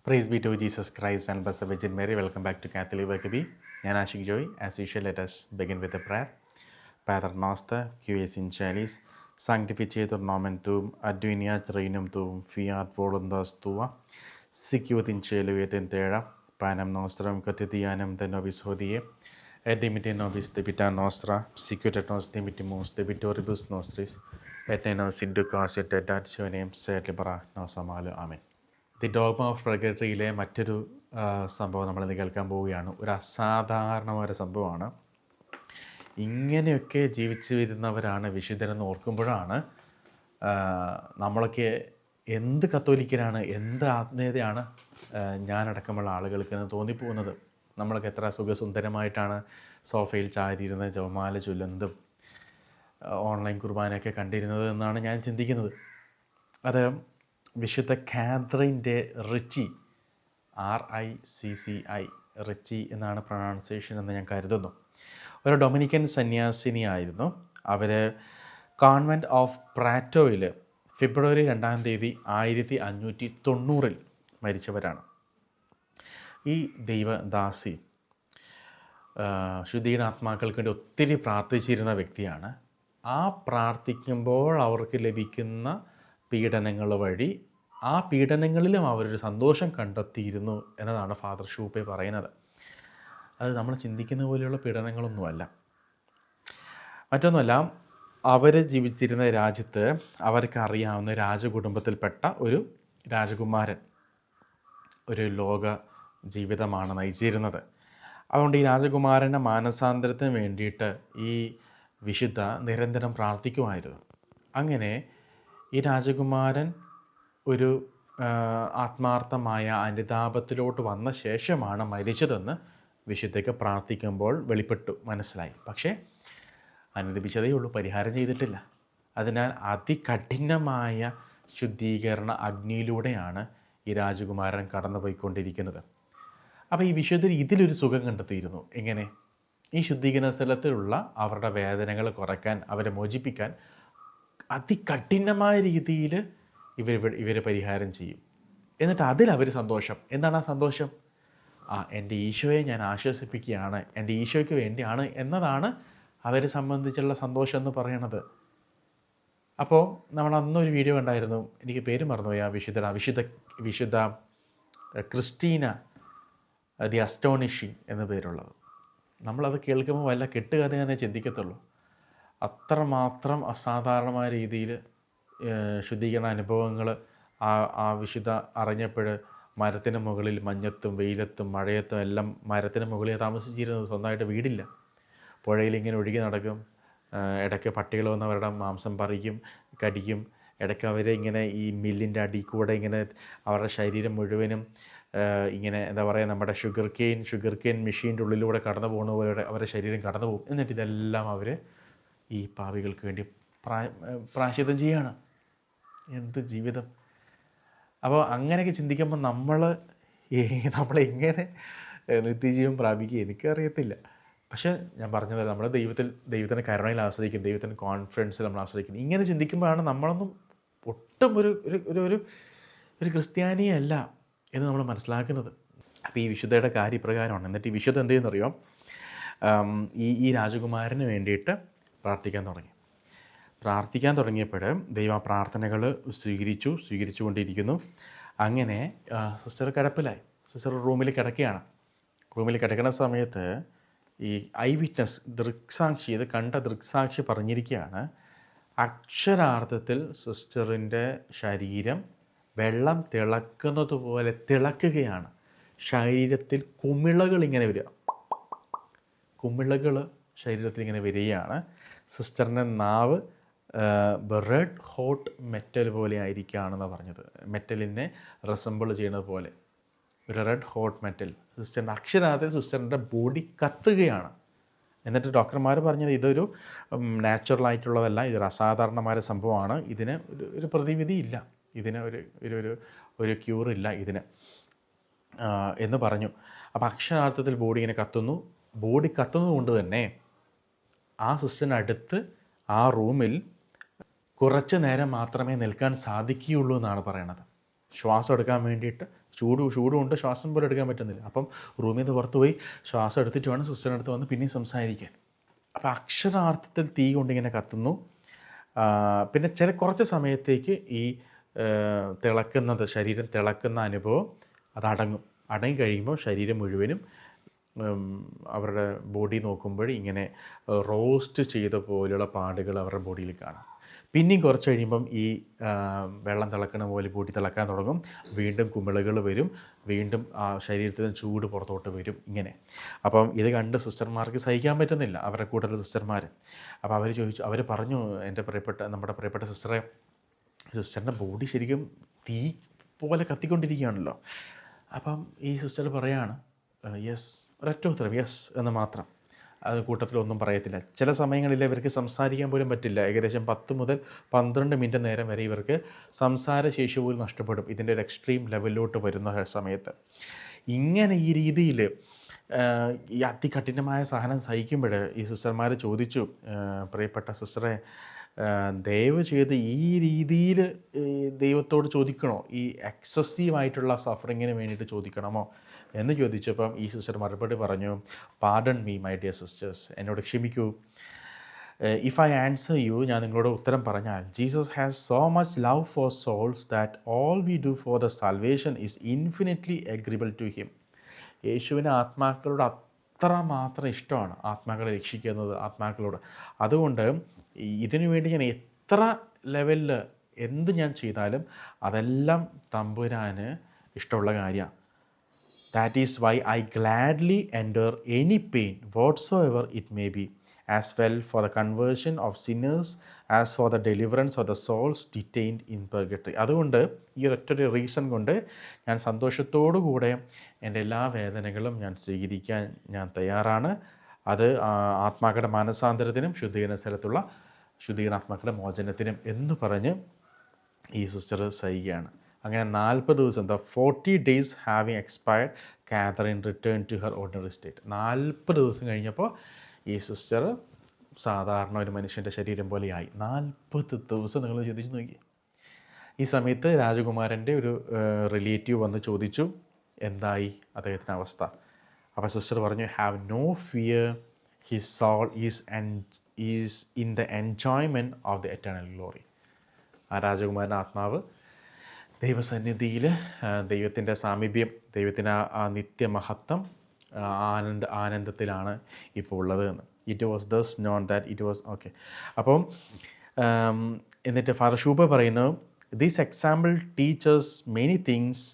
Praise be to Jesus Christ and Blessed Virgin Mary. Welcome back to Catholic Workby. ഞാൻ Ashik Joy. As usual, let us begin with a prayer. Pater noster, qui es in celis, sanctificetur nomen tuum, adveniat regnum tuum, fiat voluntas tua, sicut in cielo et in terra, panem nostrum quotidianum de nobis hodie, et dimitte nobis debita nostra, sicut et nos dimittimus debitoribus nostris, et ne nos inducas et tentationem, sed libera nos a malo. Amen. The dogma of പ്രഗട്ടറിയിലെ മറ്റൊരു സംഭവം നമ്മളിന്ന് കേൾക്കാൻ പോവുകയാണ്. ഒരു അസാധാരണമായ സംഭവമാണ്. ഇങ്ങനെയൊക്കെ ജീവിച്ചു വരുന്നവരാണ് വിശുദ്ധരെന്ന് ഓർക്കുമ്പോഴാണ് നമ്മളൊക്കെ എന്ത് കത്തോലിക്കരാണ്, എന്ത് ആത്മീയതയാണ് ഞാനടക്കമുള്ള ആളുകൾക്ക് എന്ന് തോന്നിപ്പോകുന്നത്. നമ്മളൊക്കെ എത്ര സുഖസുന്ദരമായിട്ടാണ് സോഫയിൽ ചാരിയിരുന്ന് ജപമാല ചൊല്ലുന്നതും ഓൺലൈൻ കുർബാനയൊക്കെ കണ്ടിരുന്നത് എന്നാണ് ഞാൻ ചിന്തിക്കുന്നത്. അത് വിശുദ്ധ കാതറിൻ്റെ റിച്ചി, RICCI, റിച്ചി എന്നാണ് പ്രൊണൗൺസിയേഷൻ എന്ന് ഞാൻ കരുതുന്നു. ഒരു ഡൊമിനിക്കൻ സന്യാസിനിയായിരുന്നു. അവർ കോൺവെൻറ്റ് ഓഫ് പ്രാറ്റോയിൽ ഫെബ്രുവരി 2 1590 മരിച്ചവരാണ്. ഈ ദൈവദാസി ശുദ്ധീകരണാത്മാക്കൾക്ക് വേണ്ടി ഒത്തിരി പ്രാർത്ഥിച്ചിരുന്ന വ്യക്തിയാണ്. ആ പ്രാർത്ഥിക്കുമ്പോൾ അവർക്ക് ലഭിക്കുന്ന പീഡനങ്ങൾ വഴി ആ പീഡനങ്ങളിലും അവരൊരു സന്തോഷം കണ്ടെത്തിയിരുന്നു എന്നതാണ് ഫാദർ ഷൂപ്പെ പറയുന്നത്. അത് നമ്മൾ ചിന്തിക്കുന്ന പോലെയുള്ള പീഡനങ്ങളൊന്നുമല്ല. മറ്റൊന്നുമല്ല, അവർ ജീവിച്ചിരുന്ന രാജ്യത്ത് അവർക്ക് അറിയാവുന്ന രാജകുടുംബത്തിൽപ്പെട്ട ഒരു രാജകുമാരൻ ഒരു ലോക ജീവിതമാണ് നയിച്ചിരുന്നത്. അതുകൊണ്ട് ഈ രാജകുമാരൻ്റെ മാനസാന്തരത്തിന് വേണ്ടിയിട്ട് ഈ വിശുദ്ധ നിരന്തരം പ്രാർത്ഥിക്കുമായിരുന്നു. അങ്ങനെ ഈ രാജകുമാരൻ ഒരു ആത്മാർത്ഥമായ അനുതാപത്തിലോട്ട് വന്ന ശേഷമാണ് മരിച്ചതെന്ന് വിശുദ്ധയ്ക്ക് പ്രാർത്ഥിക്കുമ്പോൾ മനസ്സിലായി. പക്ഷേ അനുദപിച്ചതേ ഉള്ളൂ, പരിഹാരം ചെയ്തിട്ടില്ല. അതിനാൽ അതികഠിനമായ ശുദ്ധീകരണ അഗ്നിയിലൂടെയാണ് ഈ രാജകുമാരൻ കടന്നുപോയിക്കൊണ്ടിരിക്കുന്നത്. അപ്പോൾ ഈ വിശുദ്ധർ ഇതിലൊരു സുഖം കണ്ടെത്തിയിരുന്നു. എങ്ങനെ? ഈ ശുദ്ധീകരണ സ്ഥലത്തിലുള്ള അവരുടെ വേദനകൾ കുറയ്ക്കാൻ, അവരെ മോചിപ്പിക്കാൻ അതികഠിനമായ രീതിയിൽ ഇവർ പരിഹാരം ചെയ്യും. എന്നിട്ട് അതിലവർ സന്തോഷം. എന്താണ് ആ സന്തോഷം? എൻ്റെ ഈശോയെ ഞാൻ ആശ്വസിപ്പിക്കുകയാണ്, എൻ്റെ ഈശോയ്ക്ക് വേണ്ടിയാണ് എന്നതാണ് അവരെ സംബന്ധിച്ചുള്ള സന്തോഷം എന്ന് പറയണത്. അപ്പോൾ നമ്മൾ അന്നൊരു വീഡിയോ കണ്ടായിരുന്നു, എനിക്ക് പേര് മറന്നുപോയി, ആ വിശുദ്ധ ക്രിസ്റ്റീന ദി അസ്റ്റോണിഷിങ് എന്ന പേരുള്ളത്. നമ്മളത് കേൾക്കുമ്പോൾ വല്ല കെട്ടുകഥയെന്നേ ചിന്തിക്കത്തുള്ളൂ. അത്രമാത്രം അസാധാരണമായ രീതിയിൽ ശുദ്ധീകരണ അനുഭവങ്ങൾ ആ വിശുദ്ധ അറിഞ്ഞപ്പോൾ മരത്തിന് മുകളിൽ മഞ്ഞത്തും വെയിലത്തും മഴയത്തും എല്ലാം മരത്തിന് മുകളിൽ താമസിച്ചിരുന്നത്. സ്വന്തമായിട്ട് വീടില്ല. പുഴയിലിങ്ങനെ ഒഴുകി നടക്കും. ഇടയ്ക്ക് പട്ടികൾ വന്ന് അവരുടെ മാംസം പറിക്കും, കടിക്കും. ഇടയ്ക്ക് അവരെ ഇങ്ങനെ ഈ മില്ലിൻ്റെ അടിയിൽ കൂടെ ഇങ്ങനെ അവരുടെ ശരീരം മുഴുവനും ഇങ്ങനെ എന്താ പറയുക, നമ്മുടെ ഷുഗർ കെയിൻ മെഷീൻ്റെ ഉള്ളിലൂടെ കടന്നു പോകുന്ന പോലെ അവരുടെ ശരീരം കടന്നു പോകും. എന്നിട്ട് ഇതെല്ലാം അവർ ഈ പാപികൾക്ക് വേണ്ടി പ്രായശ്ചിത്തം ചെയ്യുകയാണ്. എന്ത് ജീവിതം! അപ്പോൾ അങ്ങനെയൊക്കെ ചിന്തിക്കുമ്പോൾ നമ്മളെങ്ങനെ നിത്യജീവൻ പ്രാപിക്കുക എനിക്കറിയത്തില്ല. പക്ഷേ ഞാൻ പറഞ്ഞത്, നമ്മൾ ദൈവത്തിൻ്റെ കരുണയിൽ ആശ്രയിക്കും, ദൈവത്തിൻ്റെ കോൺഫിഡൻസിൽ നമ്മൾ ആശ്രയിക്കുന്നു. ഇങ്ങനെ ചിന്തിക്കുമ്പോഴാണ് നമ്മളൊന്നും ഒട്ടും ഒരു ക്രിസ്ത്യാനിയല്ല എന്ന് നമ്മൾ മനസ്സിലാക്കുന്നത്. അപ്പോൾ ഈ വിശുദ്ധയുടെ കാര്യം ഇപ്രകാരമാണ്. എന്നിട്ട് ഈ വിശുദ്ധ എന്ത് ചെയ്യുന്നറിയോ? ഈ രാജകുമാരന് വേണ്ടിയിട്ട് പ്രാർത്ഥിക്കാൻ തുടങ്ങിയപ്പോൾ ദൈവം പ്രാർത്ഥനകൾ സ്വീകരിച്ചുകൊണ്ടിരിക്കുന്നു. അങ്ങനെ സിസ്റ്റർ കിടപ്പിലായി. സിസ്റ്റർ റൂമിൽ കിടക്കുകയാണ്. റൂമിൽ കിടക്കുന്ന സമയത്ത് ഈ ഐ വിറ്റ്നസ്, ഇത് കണ്ട ദൃക്സാക്ഷി പറഞ്ഞിരിക്കുകയാണ്, അക്ഷരാർത്ഥത്തിൽ സിസ്റ്ററിൻ്റെ ശരീരം വെള്ളം തിളക്കുന്നത് പോലെ തിളക്കുകയാണ്. ശരീരത്തിൽ കുമിളകൾ ഇങ്ങനെ വരിക, ശരീരത്തിൽ ഇങ്ങനെ വരികയാണ്. സിസ്റ്ററിൻ്റെ നാവ് റെഡ് ഹോട്ട് മെറ്റൽ പോലെ ആയിരിക്കുകയാണെന്ന് പറഞ്ഞത്. മെറ്റലിനെ റെസംബിൾ ചെയ്യുന്നത് പോലെ ഒരു റെഡ് ഹോട്ട് മെറ്റൽ. സിസ്റ്ററിൻ്റെ അക്ഷരാർത്ഥത്തിൽ സിസ്റ്ററിൻ്റെ ബോഡി കത്തുകയാണ്. എന്നിട്ട് ഡോക്ടർമാർ പറഞ്ഞത് ഇതൊരു നാച്ചുറലായിട്ടുള്ളതല്ല, ഇതൊരു അസാധാരണമായ സംഭവമാണ്, ഇതിന് ഒരു പ്രതിവിധിയില്ല, ഇതിന് ഒരു ക്യൂറില്ല ഇതിന് എന്ന് പറഞ്ഞു. അപ്പോൾ അക്ഷരാർത്ഥത്തിൽ ബോഡി ഇങ്ങനെ കത്തുന്നു. ബോഡി കത്തുന്നത് കൊണ്ട് തന്നെ ആ സിസ്റ്ററിനടുത്ത് ആ റൂമിൽ കുറച്ച് നേരം മാത്രമേ നിൽക്കാൻ സാധിക്കുകയുള്ളൂ എന്നാണ് പറയണത്. ശ്വാസം എടുക്കാൻ വേണ്ടിയിട്ട് ചൂടും ഉണ്ട്, ശ്വാസം പോലും എടുക്കാൻ പറ്റുന്നില്ല. അപ്പം റൂമിൽ നിന്ന് പുറത്ത് പോയി ശ്വാസം എടുത്തിട്ട് വേണം സിസ്റ്ററിൻ്റെ അടുത്ത് വന്ന് പിന്നെയും സംസാരിക്കാൻ. അപ്പോൾ അക്ഷരാർത്ഥത്തിൽ തീ കൊണ്ടിങ്ങനെ കത്തുന്നു. പിന്നെ കുറച്ച് സമയത്തേക്ക് ഈ ശരീരം തിളക്കുന്ന അനുഭവം അത് അടങ്ങി കഴിയുമ്പോൾ ശരീരം മുഴുവനും അവരുടെ ബോഡി നോക്കുമ്പോൾ ഇങ്ങനെ റോസ്റ്റ് ചെയ്ത പോലെയുള്ള പാടുകൾ അവരുടെ ബോഡിയിൽ കാണാം. പിന്നെയും കുറച്ച് കഴിയുമ്പം ഈ വെള്ളം തിളക്കണ പോലെ ബോഡി തിളക്കാൻ തുടങ്ങും. വീണ്ടും കുമിളകൾ വരും, വീണ്ടും ആ ശരീരത്തിൽ നിന്ന് ചൂട് പുറത്തോട്ട് വരും ഇങ്ങനെ. അപ്പം ഇത് കണ്ട് സിസ്റ്റർമാർക്ക് സഹിക്കാൻ പറ്റുന്നില്ല, അവരുടെ കൂട്ടത്തിൽ സിസ്റ്റർമാർ. അപ്പോൾ അവർ പറഞ്ഞു, നമ്മുടെ പ്രിയപ്പെട്ട സിസ്റ്ററിൻ്റെ ബോഡി ശരിക്കും തീ പോലെ കത്തിക്കൊണ്ടിരിക്കുകയാണല്ലോ. അപ്പം ഈ സിസ്റ്റർ പറയാണ് യെസ്, ഒരൊറ്റ ഉത്തരം യെസ് എന്ന് മാത്രം. അത് കൂട്ടത്തിലൊന്നും പറയത്തില്ല. ചില സമയങ്ങളിൽ ഇവർക്ക് സംസാരിക്കാൻ പോലും പറ്റില്ല. ഏകദേശം 10 മുതൽ 12 മിനിറ്റ് നേരം വരെ ഇവർക്ക് സംസാരശേഷി പോലും നഷ്ടപ്പെടും ഇതിൻ്റെ ഒരു എക്സ്ട്രീം ലെവലിലോട്ട് വരുന്ന സമയത്ത്. ഇങ്ങനെ ഈ രീതിയിൽ ഈ അതികഠിനമായ സഹനം സഹിക്കുമ്പോൾ ഈ സിസ്റ്റർമാർ ചോദിച്ചു, പ്രിയപ്പെട്ട സിസ്റ്ററെ, ദയവ് ചെയ്ത് ഈ രീതിയിൽ ദൈവത്തോട് ചോദിക്കണോ, ഈ എക്സസീവായിട്ടുള്ള സഫറിങ്ങിന് വേണ്ടിയിട്ട് ചോദിക്കണമോ എന്ന് ചോദിച്ചപ്പം ഈ സിസ്റ്റർ മറുപടി പറഞ്ഞു, pardon me my dear sisters, എന്നോട് ക്ഷമിക്കൂ. ഇഫ് ഐ ആൻസർ യു, ഞാൻ നിങ്ങളോട് ഉത്തരം പറഞ്ഞാൽ, Jesus has so much love for souls that all we do for the salvation is infinitely agreeable to him. യേശുവിന് ആത്മാക്കളോട് അത്രമാത്രം ഇഷ്ടമാണ്, ആത്മാക്കളെ രക്ഷിക്കുന്നത് ആത്മാക്കളോട്. അതുകൊണ്ട് ഇതിനു വേണ്ടി ഞാൻ എത്ര ലെവലിൽ എന്ത് ഞാൻ ചെയ്താലും അതെല്ലാം തമ്പുരാന് ഇഷ്ടമുള്ള കാര്യമാണ്. That is why I gladly endure any pain whatsoever it may be, as well for the conversion of sinners as for the deliverance of the souls detained in purgatory. അതുകൊണ്ട് ഈ ഒരൊറ്റൊരു റീസൺ കൊണ്ട് ഞാൻ സന്തോഷത്തോടു കൂടെ എൻ്റെ എല്ലാ വേദനകളും ഞാൻ സ്വീകരിക്കാൻ ഞാൻ തയ്യാറാണ്. അത് ആത്മാക്കളുടെ മാനസാന്തരത്തിനും ശുദ്ധീകരണാത്മാക്കളുടെ മോചനത്തിനും എന്ന് പറഞ്ഞ് ഈ സിസ്റ്റർ സഹിക്കുകയാണ്. അങ്ങനെ 40 ദിവസം, the 40 days having expired, Catherine return to her ordinary state. 40 ദിവസം കഴിഞ്ഞപ്പോൾ ഈ സിസ്റ്റർ സാധാരണ ഒരു മനുഷ്യൻ്റെ ശരീരം പോലെയായി. 40 ദിവസം നിങ്ങൾ ചിന്തിച്ച് നോക്കി. ഈ സമയത്ത് രാജകുമാരൻ്റെ ഒരു റിലേറ്റീവ് വന്ന് ചോദിച്ചു, എന്തായി അദ്ദേഹത്തിൻ്റെ അവസ്ഥ. അപ്പോൾ സിസ്റ്റർ പറഞ്ഞു, have no fear, his soul is in the enjoyment of the eternal glory. ആ രാജകുമാരൻ്റെ ആത്മാവ് ദൈവസന്നിധിയിൽ, ദൈവത്തിൻ്റെ സാമീപ്യം, ദൈവത്തിൻ്റെ ആ നിത്യമഹത്വം, ആനന്ദത്തിലാണ് ഇപ്പോൾ ഉള്ളത് എന്ന്. It was thus known that it was okay. അപ്പം എന്നിട്ട് ഫാദർ ഷൂബ പറയുന്നു, this example teaches many things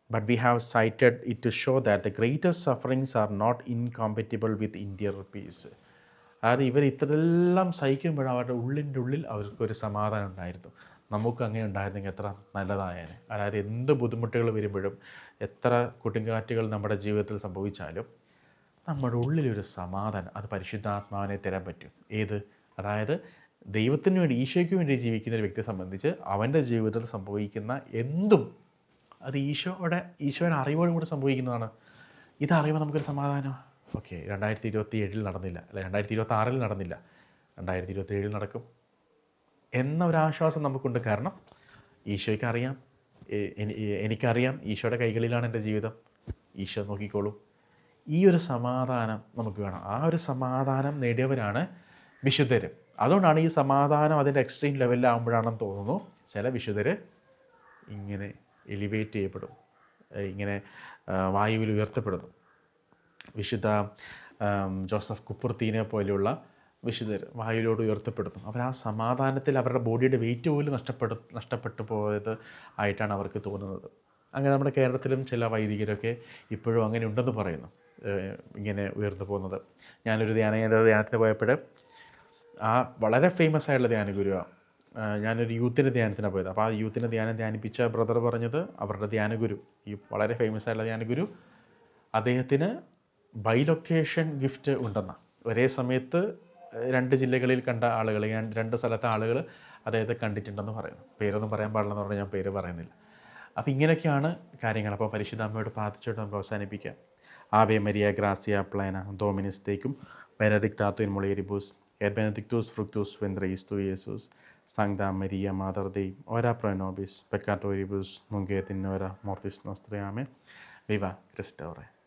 but we have cited it to show that the greatest sufferings are not incompatible with internal peace. അതായത് ഇവർ ഇത്രയെല്ലാം സഹിക്കുമ്പോൾ അവരുടെ ഉള്ളിൽ അവർക്കൊരു സമാധാനം ഉണ്ടായിരുന്നു. നമുക്ക് അങ്ങനെ ഉണ്ടായിരുന്നെങ്കിൽ എത്ര നല്ലതായേനെ. അതായത് എന്ത് ബുദ്ധിമുട്ടുകൾ വരുമ്പോഴും, എത്ര കൊടുങ്കാറ്റുകൾ നമ്മുടെ ജീവിതത്തിൽ സംഭവിച്ചാലും നമ്മുടെ ഉള്ളിലൊരു സമാധാനം, അത് പരിശുദ്ധാത്മാവിനെ തരാൻ പറ്റും. അതായത് ദൈവത്തിന് വേണ്ടി, ഈശോയ്ക്ക് വേണ്ടി ജീവിക്കുന്ന ഒരു വ്യക്തിയെ സംബന്ധിച്ച് അവൻ്റെ ജീവിതത്തിൽ സംഭവിക്കുന്ന എന്തും അത് ഈശോയുടെ അറിവോടും കൂടെ സംഭവിക്കുന്നതാണ്. ഇതറിയുമ്പോൾ നമുക്കൊരു സമാധാനം. ഓക്കെ, 2027 നടന്നില്ല, അല്ല 2026 നടന്നില്ല, 2027 നടക്കും എന്നൊരാശ്വാസം നമുക്കുണ്ട്. കാരണം ഈശോയ്ക്ക് അറിയാം, എനിക്കറിയാം, ഈശോയുടെ കൈകളിലാണ് എൻ്റെ ജീവിതം, ഈശോ നോക്കിക്കോളും. ഈ ഒരു സമാധാനം നമുക്ക് വേണം. ആ ഒരു സമാധാനം നേടിയവരാണ് വിശുദ്ധർ. അതുകൊണ്ടാണ് ഈ സമാധാനം അതിൻ്റെ എക്സ്ട്രീം ലെവലിലാകുമ്പോഴാണെന്ന് തോന്നുന്നു ചില വിശുദ്ധർ ഇങ്ങനെ എലിവേറ്റ് ചെയ്യപ്പെടും, ഇങ്ങനെ വായുവിൽ ഉയർത്തപ്പെടുന്നു. വിശുദ്ധ ജോസഫ് കുപ്പുർത്തീനെ പോലെയുള്ള വിശുദ്ധർ വായുവിലോട് ഉയർത്തപ്പെടുന്നു. അവർ ആ സമാധാനത്തിൽ അവരുടെ ബോഡിയുടെ വെയിറ്റ് പോലും നഷ്ടപ്പെട്ടു പോയത് ആയിട്ടാണ് അവർക്ക് തോന്നുന്നത്. അങ്ങനെ നമ്മുടെ കേരളത്തിലും ചില വൈദികരൊക്കെ ഇപ്പോഴും അങ്ങനെ ഉണ്ടെന്ന് പറയുന്നു, ഇങ്ങനെ ഉയർന്നു പോകുന്നത്. ഞാനൊരു ധ്യാനത്തിന് പോയപ്പോൾ ആ വളരെ ഫേമസ് ആയിട്ടുള്ള ധ്യാനഗുരുവാണ്. ഞാനൊരു യൂത്തിൻ്റെ ധ്യാനത്തിനാണ് പോയത്. അപ്പോൾ ആ യൂത്തിൻ്റെ ധ്യാനിപ്പിച്ച ബ്രദർ പറഞ്ഞത് അവരുടെ ധ്യാനഗുരു, ഈ വളരെ ഫേമസ് ആയിട്ടുള്ള ധ്യാനഗുരു, അദ്ദേഹത്തിന് ബൈലൊക്കേഷൻ ഗിഫ്റ്റ് ഉണ്ടെന്നാണ്. ഒരേ സമയത്ത് 2 ജില്ലകളിൽ കണ്ട ആളുകൾ, 2 സ്ഥലത്തെ ആളുകൾ അദ്ദേഹത്തെ കണ്ടിട്ടുണ്ടെന്ന് പറയുന്നു. പേരൊന്നും പറയാൻ പാടില്ലെന്ന് പറഞ്ഞാൽ ഞാൻ പേര് പറയുന്നില്ല. അപ്പോൾ ഇങ്ങനെയൊക്കെയാണ് കാര്യങ്ങൾ. അപ്പോൾ പരിശുദ്ധ അമ്മയോട് പ്രാർത്ഥിച്ചിട്ട് നമുക്ക് അവസാനിപ്പിക്കാം. ആവേ മരിയ ഗ്രാസിയ പ്ലേന ഡോമിനിസ് തേക്കും ബെനഡിക്ടാത്തുൻ മൊളിയരിബൂസ് et benedictus fructus ventris tui, Iesus. Sancta Maria, Mater Dei, ora pro nobis peccatoribus, nunc et in hora mortis nostrae. Amen. Viva Christe Ore.